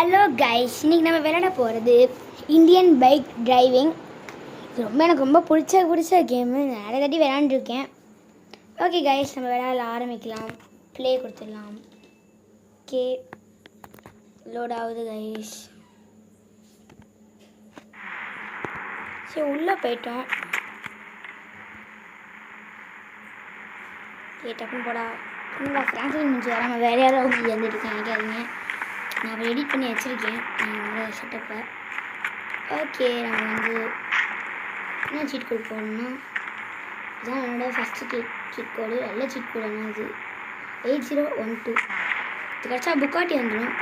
Hello guys, இன்றைக்கி நம்ம விளையாட போகிறது இந்தியன் பைக் டிரைவிங். எனக்கு ரொம்ப பிடிச்ச கேமு. நிறைய தாட்டி விளையாண்டுருக்கேன். ஓகே கைஸ், நம்ம விளையாட ஆரம்பிக்கலாம். ப்ளே கொடுத்துடலாம். ஓகே, லோட் ஆகுது கைஸ். சரி, உள்ளே போயிட்டோம். டப்புன்னு போடா. இன்னும் ஃப்ரான்ஸில் முடிஞ்சு வராமல் வேறு யாராவது வந்துட்டுருக்கேன். நினைக்காதீங்க, நான் எடிட் பண்ணி வச்சுருக்கேன் என்னோட செட்டப்பை. ஓகே, நம்ம என்ன சீட் கோட் போடணும்னா இதுதான் என்னோடய ஃபஸ்ட்டு சீட் கோடு. நல்ல சீட் கோடு என்ன இது 8012. இது கிடச்சா புக்காட்டி வந்துடும்.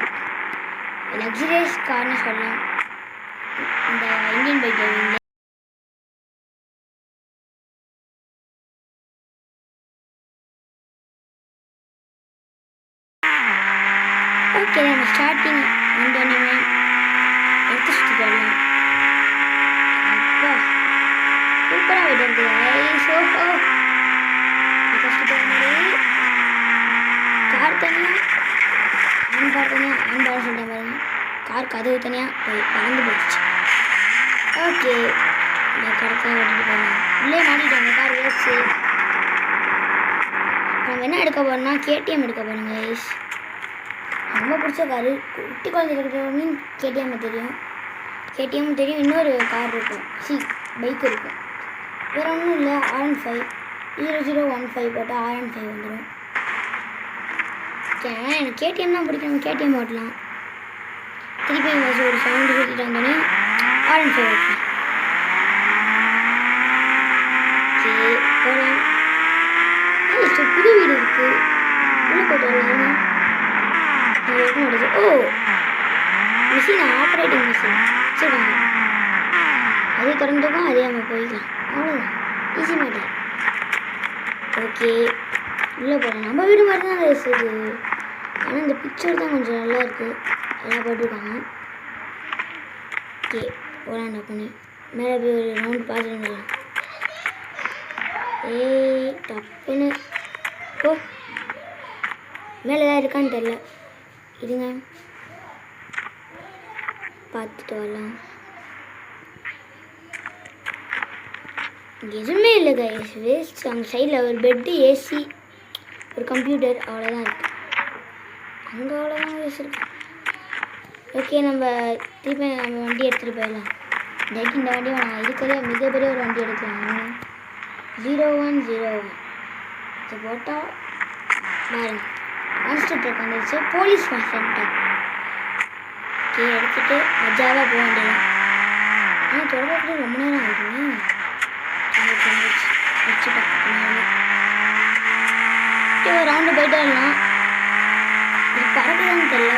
லக்ஸரியஸ் கார்னு சொல்லலாம் இந்த இந்தியன் பைக் டிரைவிங்கில். ஓகே, நம்ம ஸ்டார்டிங் வந்தோடனே எடுத்து சுற்றி போடலாம். அப்பா சூப்பராக விடுறது. சோஃபோ ஃபஸ்ட்டு போகும்போது கார் தனியாக ஆண்பார் சொல்லிட்டேன் பாருங்க. கார் கதவு தனியாக போய் பறந்து போயிடுச்சு. ஓகே, இந்த கடற்கரை ஓட்டிட்டு போகலாம். உள்ளே மாட்டிட்டாங்க கார் வேஸ்ட்டு. நம்ம என்ன எடுக்க போகிறோம்னா கேடிஎம் எடுக்க போகிறோம் கைஸ். ரொம்ப பிடிச்ச காரு. குட்டி குழந்தை இருக்கிறவங்க கேடிஎம் தெரியும். கேடிஎம் தெரியும். இன்னொரு கார் இருக்கும், பைக் இருக்கும். வேறு ஒன்றும் இல்லை. R15 0015 போட்டால் R15 வந்துடும். ஓகே, எனக்கு கேடிஎம் தான் பிடிக்கும். கேடிஎம் ஓட்டலாம். திருப்பி ஒரு சவுண்டு கொடுத்துட்டு வந்தோடனே R15 ஓட்டலாம். ஓகே, போகலாம். புது வீடு இருக்குது. உள்ளே போய்ட்டு வரலாம். ஓ, மிஷின் ஆப்ரேட்டிங் மிஷின் வச்சுருக்காங்க. அதே திறந்துக்கும் அதே நம்ம போய்க்கலாம். அவ்வளோதான், ஈஸி மேட்டர். ஓகே, உள்ளே போகலாம். நம்ம வீடு மாதிரி தான் இருக்குது. ஆனால் இந்த பிக்சர் தான் கொஞ்சம் நல்லா இருக்குது. நல்லா போட்டிருக்காங்க. ஓகே, போகலாம். டப்புன்னு மேலே போய் ஒரு ரவுண்ட் பார்த்துட்டு வந்துடலாம். டப்புன்னு ஓ, மேலே தான் இருக்கான்னு தெரில. இருங்க, பார்த்துட்டு வரலாம். இங்கே எதுவுமே இல்லை கைஸ், வேஸ்ட். அங்கே சைடில் ஒரு பெட்டு, ஏசி, ஒரு கம்ப்யூட்டர், அவ்வளோதான் இருக்குது. அங்கே அவ்வளோதான் வேஸ்ட் இருக்கு. ஓகே, நம்ம திருப்பி நம்ம வண்டி எடுத்துகிட்டு போயிடலாம். டேக்கு இந்த வண்டியை நான் இருக்கிறதே மிகப்பெரிய ஒரு வண்டி எடுக்கலாம். 0101 இது போட்டால் பாருங்க, கான்ஸ்டன்ட் வந்துருச்சு. Police centre. ஓகே, எடுத்துகிட்டு மஜாவாக போக வேண்டியதான். ஆனால் தொடர்பு ரொம்ப நேரம் ஆகுது. வச்சுட்டேன். ஓகே, ஒரு ரவுண்டு போயிட்டு வரலாம். இது பறக்குதான்னு தெரியல.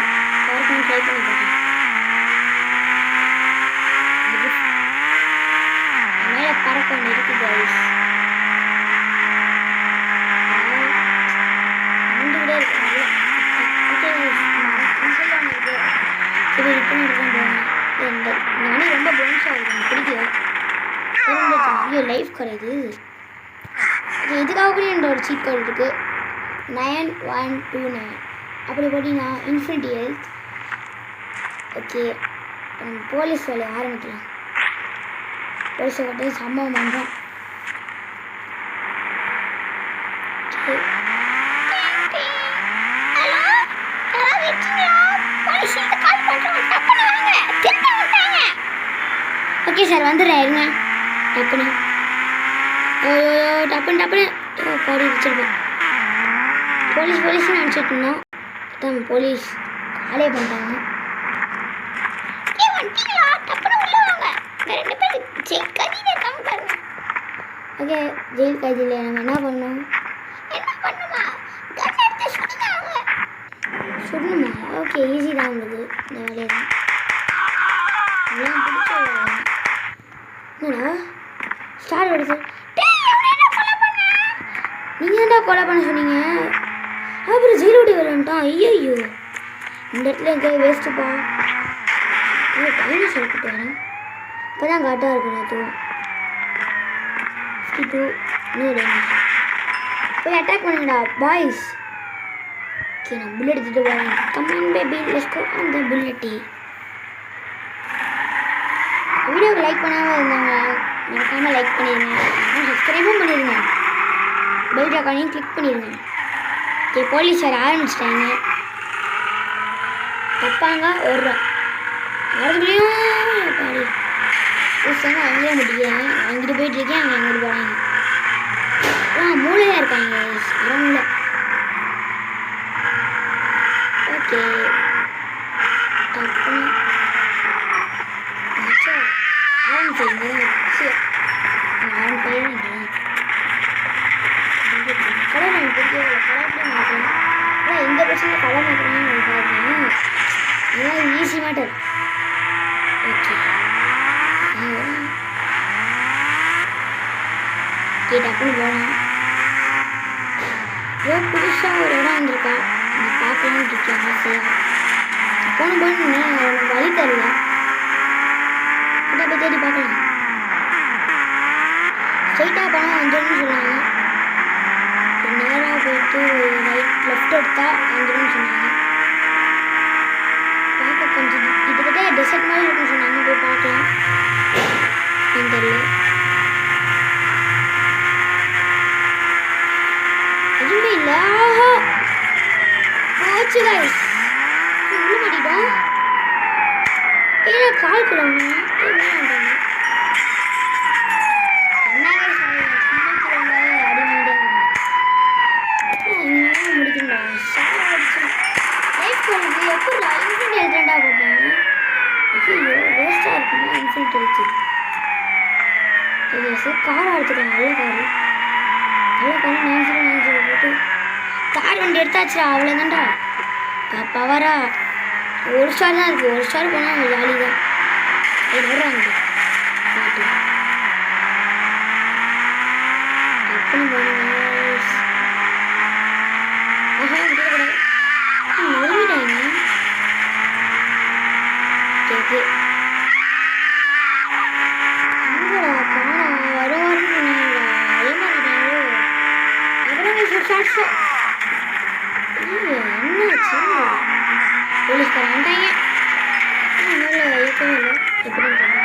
பறக்கணும், ட்ரை பண்ணி பார்த்தேன். மேலே பறக்க ஒன்று இருக்குது கைஸ். இந்த வண்டி ரொம்ப பவுன்ஸ் ஆகுது, எனக்கு பிடிக்கல. லைஃப் கிடையாது. இதுக்காக கூட என்ற ஒரு சீட் கோட் இருக்குது 9129. அப்படி போட்டிங்கன்னா இன்ஃபினிட்டி ஹெல்த். ஓகே, போலீஸ் வேலையை ஆரம்பிக்கலாம். போலீஸை கட்டி சம்பவம் பண்ணுறோம். ஓகே சார், வந்துடுறேன். இருங்க. டப்புன்னு டப்புன்னு பாடி வச்சுருப்பேன். போலீஸ்னு நினச்சிட்டு இருந்தோம். அதான் போலீஸ் காலே பண்ணிட்டாங்க. ஓகே, ஜெயில் கைதியில் நம்ம என்ன பண்ணணும்? சுடணுமா? ஓகே, ஈஸி தான் உங்களுக்கு இந்த வேலையை தான். எல்லாம் பிடிச்ச என்னடா ஸ்டார் எடுத்து நீங்கள் ஏன்டா கொலை பண்ண சொன்னீங்க? அப்புறம் ஜெயில் விட்டு வரட்டான். ஐயோ, இந்த இடத்துல எங்கேயாவது வேஸ்ட்டுப்பா. டைம் சொல்லிட்டு வரேன். இப்போ தான் காட்டாக இருக்கும். நேற்றுவும் 52 இன்னும் போய் அட்டாக் பண்ணுங்கடா பாய்ஸ். ஓகே நான் புல்லட் எடுத்துகிட்டு போகிறேன். Come on baby let's go on the புல்லட்டி. வீடியோக்கு லைக் பண்ணாமல் இருந்தாங்க மறக்காமல் லைக் பண்ணிடுங்க. அப்புறம் சப்ஸ்கிரைபும் பண்ணிடுங்க. பெல் ஐக்கானையும் கிளிக் பண்ணிடுங்க. ஓகே போலீஸ் வேறு ஆரம்பிச்சிட்டாங்க. தப்பாங்க ஓடுறோம். அதுக்குள்ளேயும் பாடி புதுசாக அங்கேயே முடிக்கிறாங்க. அங்கிட்டு போயிட்டுருக்கேன். அங்கே அங்கிட்டு போகிறாங்க. மூளையாக இருக்காங்க அரங்கில். ஓகே அப்புறம் கலர் எனக்கு பிடிக்கல. கலர் மாற்றணும். ஆனால் எந்த பிரச்சனையும் கலர் மாற்றணும்னு பாருங்க. இதெல்லாம் ஈஸி மேட்டர். ஓகே டக்குன்னு போகலாம். ஏதோ புதுசாக ஒரு இடம் வந்திருக்கா. அதை பார்க்கலான்னு இருக்கேன் ஆசையாக. போன வழி தரல. அதை போய் தேடி பார்க்கலாம். ஸ்ட்ரைட்டாக போனால் வந்துடும்னு சொன்னாங்க. நேராக போயிட்டு லெஃப்ட் எடுத்தால் வந்துடும்னு சொன்னாங்க. பார்க்க கொஞ்சம் கிட்டத்தட்ட டெசர்ட் மாதிரி இருக்குன்னு சொன்னாங்க. போய் பார்க்கலாம். தெரியல எதுவுமே இல்லை. ஆஹா போச்சு கைஸ். உள்ள மாட்டிட்டோம். ஏன்னா கால் கிளம்புங்க முடிக்கணும்டா. லைஃப் பண்ணுறது எப்படி இன்ஃபினிட் எழுதுறேன்டா போட்டேன். ஐயோ வேஸ்ட்டாக இருக்குமா இன்ஃபினிட் எழுத்து. சரி காரை எடுத்துட்டேன். நல்ல காரு. நல்ல காரு 9090 போட்டு கார் வண்டி எடுத்தாச்சுடா. அவ்வளோதான்டா. பவரா ஒரு ஸ்டார் தான் இருக்குது. ஒரு ஸ்டார் போனால் ஜாலி தான். வர்றாங்க பாட்டு டக்குன்னு போனாங்க. ஆஹா நெருங்கிட்டாங்க. கேக்கு எங்கடா காணா வருவாருன்னு சொன்னாங்களா? ஏமாத்திட்டாங்களோ? அப்புறம் என்னாச்சு? போலீஸ்கார வந்துட்டாங்க. அதனால இயக்கவே இல்லை. எப்படின்னு தெரியல.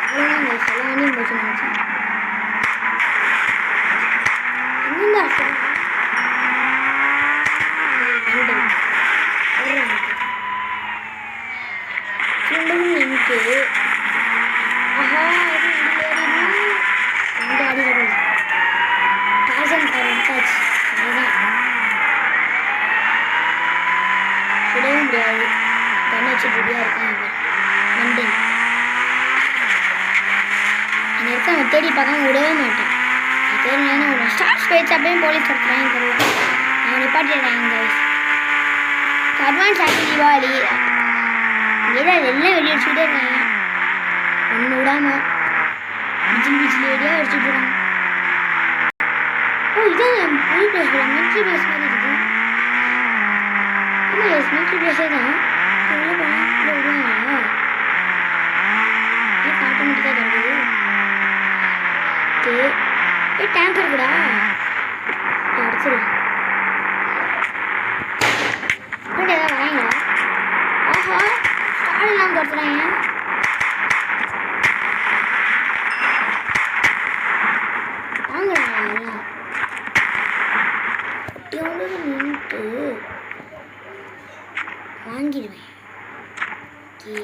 அவ்வளோதான் எல்லா வண்டியும் போச்சு நினச்சேன். எங்கேருந்தா எனக்கு ஆஹா இது வண்டி அடிக்கிறது டார்சன் கார் எடுத்தாச்சு. அதுதான் சுடவே முடியாது. கண்ணை வச்சு ரெடியாக இருக்காங்க. வண்டி அந்த இடத்த நம்ம தேடி பார்க்காம விடவே மாட்டேன். தேடினா ஒரு ஸ்டார்ஸ் போயிடுச்சு. அப்படியே போலீஸ் எடுத்துறாங்க. தெரியல நான் நிப்பாட்டிடுறாங்க கைஸ். Advance happy Deepavali. எல்லாம் வெளியே அடிச்சுக்கிட்டே இருக்காங்க. ஒன்று விடாமல் பிஜில் வெளியாக அடிச்சுட்டு இருக்காங்க. ஓ இதான் புது பிளேஸ் போல. மிலிட்ரி பிளேஸ் மாதிரி இருக்குது. ஆமாம் எஸ் மிலிட்ரி பிளேஸே தான். உள்ளே போனால் உள்ளே விடுவாங்களா? ஏன் ஆட்டோமேட்டிக்காக கிடக்குது. ஓகே டேங்க் இருக்குடா. அடிச்சிடலாம். இப்படி ஏதாவது வராங்களா? ஆஹா ஸ்டார் இல்லாமல் துரத்துறாங்க. வாங்குறாங்களா எல்லாம்? குட்டியோடு நின்றுட்டு வாங்கிடுவேன். ஓகே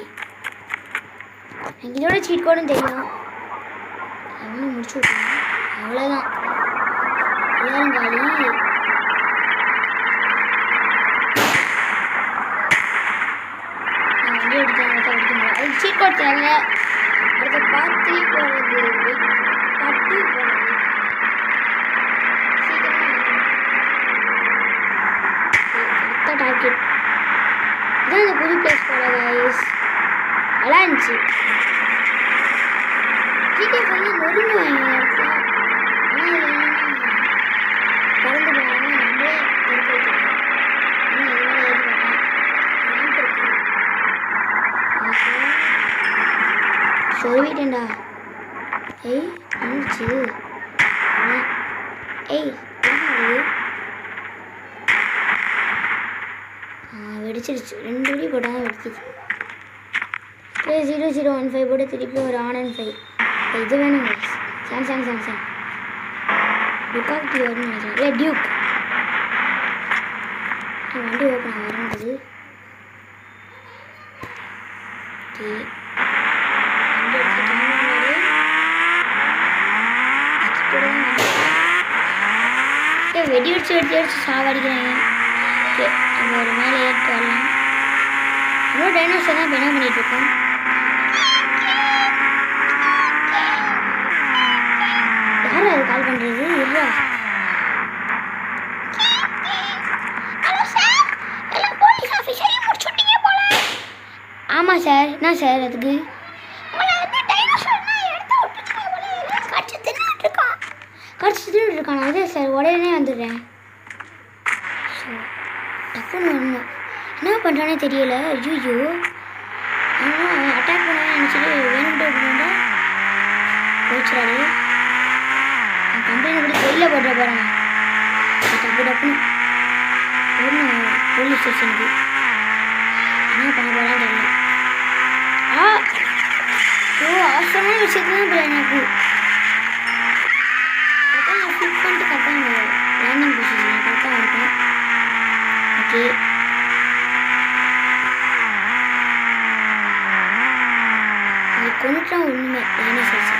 எனக்கு இதோட சீட் கோடும் தெரியும். அவனும் முடிச்சு விட்டுருவேன். அவ்வளோதான் எல்லாரும் காலி. நான் வண்டி எடுத்தேன். அடிக்க முடியாது. அது சீட் கோட் தேவை. அடுத்த பார்ட் 3 போகிறது. பார்ட் 2 போகிறது. சீக்கிரமாக டார்கெட் இதான் இந்த புது பிளேஸ் போல கைஸ். நல்லா இருந்துச்சு. ஜிடிஎஃப் வந்து நொறுங்குவாங்க இந்த இடத்துல. ஆனால் இது என்னன்னா பறந்து போகாமல் நம்மளே எடுத்து வைக்கிறோம். ஆனால் இதனால ஏறி பார்த்தேன் ரேம்ப் இருக்கு. சொல்லிட்டேன்டா. ஏய் வந்துச்சு. ஏய் என்ன வெடிச்சிருச்சு. 2 வெடி போட்டால் தான் வெடிச்சிச்சு. 0015 போட்டு திருப்பி ஒரு ஆன் அண்ட் 5. இது வேணும் சாம்சங் டுக்காக்டி வரும்னு நினைக்கிறேன். இல்லை டியூக். வண்டி ஓப்பன் வரும்போது ஓகே வண்டி எடுத்து வெடி வச்சு சாவடிக்கிறாங்க. ஓகே நம்ம ஒரு மேலே ஏறிட்டு வரலாம். இன்னொரு டைனோசர் தான் இப்போ என்ன பண்ணிட்டு இருக்கோம். யாரும் அது கால் பண்ணுறது இல்லையா? ஆமாம் சார். என்ன சார் அதுக்கு கடிச்சு தின்னுட்டு இருக்கான். அதே சார் உடனே வந்துடுறேன். டக்குன்னு வரணும். என்ன பண்ணுறானே தெரியல. ஐயோ அவன் அட்டாக் பண்ண நினச்சிட்டு வேணும்ட்டு இருந்தா போச்சுடாது. கம்பெனி கூட வெளியில் போட்டுற போகிறேன். டக்குன்னு ஒன்று போலீஸ் ஸ்டேஷனுக்கு என்ன பண்ண போகிறான்னு தெரியல. அவசரமான விஷயத்துல தான் எனக்கு கரெக்டாக ஃபிட் பண்ணிட்டு கரெக்டாக லேண்டிங் பொசிஷன் கரெக்டாக இருக்கும். ஓகே அது கொண்டுட்டான் ஒன்றுமே டைனோசர்ஸ்.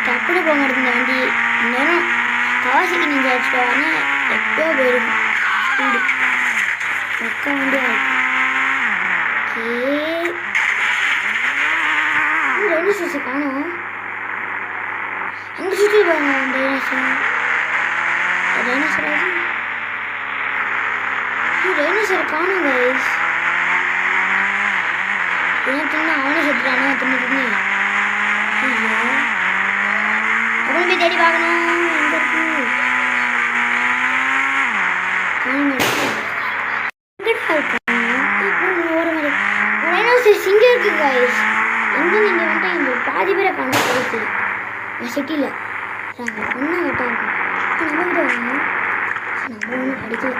டக்குனு போக மாட்டேங்குது இந்த வண்டி. நேரம் கவாசிக்கு நீங்கள் அடிச்சுட்டு ஆனால் எப்போ போயிருக்கும் ஸ்பீடு பக்க வண்டியாக இருக்கும். டைனோசர்ஸை காணும். அங்கே சுற்றி பாருங்க டைனோசரை காணும் கைஸ். ஏன்னா தின்னு அவனே செத்துட்டானா தின்னு ஐயோ அவனை போய் தேடி பார்க்கணும். எங்கே இருக்கு இங்கே இருக்கு கைஸ். எங்கே நீங்கள் வந்துட்டு இங்கே பாதி பேரை காணும் போயிட்டு சிட்டியில் ஒன்றா கரெக்டாக இருக்கும். நம்ம கிட்ட வாங்க. நம்ம ஒன்றும் படிக்கல.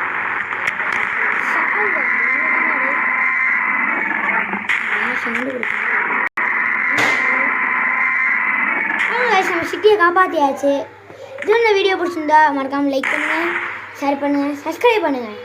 சவுண்டு கொடுக்கும். நம்ம சிட்டியை காப்பாற்றியாச்சு. இது இந்த வீடியோ பிடிச்சிருந்தா மறக்காமல் லைக் பண்ணுங்கள், ஷேர் பண்ணுங்கள், சப்ஸ்கிரைப் பண்ணுங்கள்.